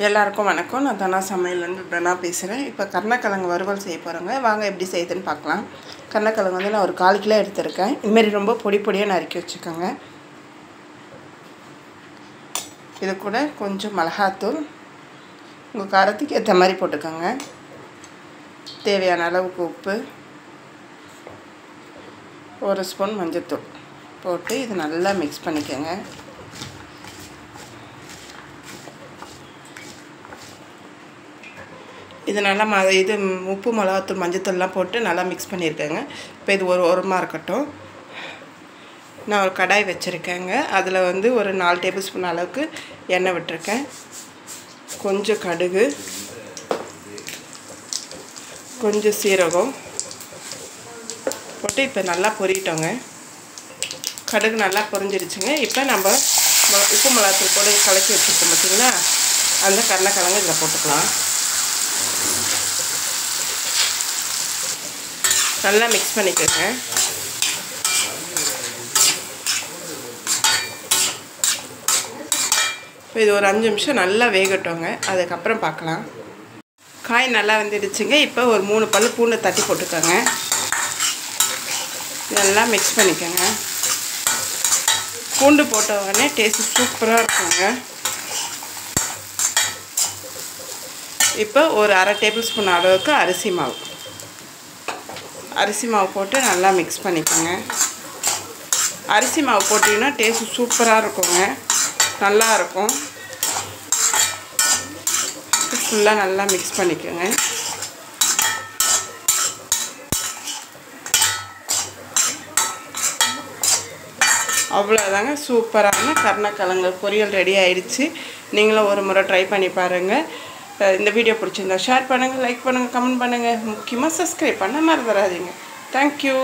எல்லாருக்கும் வணக்கம். நான் தனா சமையல்லேருந்து தனா பேசுகிறேன். இப்போ கருணக்கிழங்கு வறுவல் செய்ய போகிறேங்க. வாங்க எப்படி செய்யுதுன்னு பார்க்கலாம். கருணக்கிழங்கு வந்து நான் ஒரு 1/4 கிலோ எடுத்துருக்கேன். இதுமாரி ரொம்ப பொடி பொடியாக நறுக்கி வச்சுக்கோங்க. இது கூட கொஞ்சம் மிளகாத்தூள், உங்கள் காரத்துக்கு ஏற்ற மாதிரி போட்டுக்கோங்க. தேவையான அளவுக்கு உப்பு, 1 ஸ்பூன் மஞ்சள்தூள் போட்டு இது நல்லா மிக்ஸ் பண்ணிக்கோங்க. இது நல்லா இது உப்பு, மிளகாத்தூள், மஞ்சத்தூள்லாம் போட்டு நல்லா மிக்ஸ் பண்ணியிருக்கேங்க. இப்போ இது ஒரு ஓரமாக இருக்கட்டும். நான் ஒரு கடாய் வச்சுருக்கேங்க. அதில் வந்து ஒரு 4 டேபிள் ஸ்பூன் அளவுக்கு எண்ணெய் விட்டுருக்கேன். கொஞ்சம் கடுகு, கொஞ்சம் சீரகம் போட்டு இப்போ நல்லா பொரிட்டோங்க. கடுகு நல்லா பொரிஞ்சிருச்சுங்க. இப்போ நம்ம உப்பு மிளகாத்தூள் போட்டு கலக்கி வச்சுருக்கோம் பார்த்திங்களா, அந்த கருணக்கிழங்கு இதில் போட்டுக்கலாம். நல்லா மிக்ஸ் பண்ணிக்கோங்க. இப்போ இது ஒரு 5 நிமிஷம் நல்லா வேகட்டோங்க. அதுக்கப்புறம் பார்க்கலாம். காய் நல்லா வந்துடுச்சுங்க. இப்போ ஒரு 3 பல்லு பூண்டை தட்டி போட்டுக்கோங்க. நல்லா மிக்ஸ் பண்ணிக்கோங்க. பூண்டு போட்ட உடனே டேஸ்ட்டு சூப்பராக இருக்குங்க. இப்போ ஒரு 1/2 டேபிள் ஸ்பூன் அளவுக்கு அரிசி மாவு போட்டு நல்லா மிக்ஸ் பண்ணிக்கோங்க. அரிசி மாவு போட்டிங்கன்னா டேஸ்ட்டு சூப்பராக இருக்குங்க, நல்லாயிருக்கும். ஃபுல்லாக நல்லா மிக்ஸ் பண்ணிக்கோங்க. அவ்வளோதாங்க, சூப்பரான கருணக்கிழங்கு பொரியல் ரெடி ஆயிடுச்சு. நீங்களும் ஒரு முறை ட்ரை பண்ணி பாருங்கள். இந்த வீடியோ பிடிச்சிருந்தா ஷேர் பண்ணுங்கள், லைக் பண்ணுங்கள், கமெண்ட் பண்ணுங்கள். முக்கியமாக சப்ஸ்கிரைப் பண்ண மறந்துடாதீங்க. தேங்க்யூ.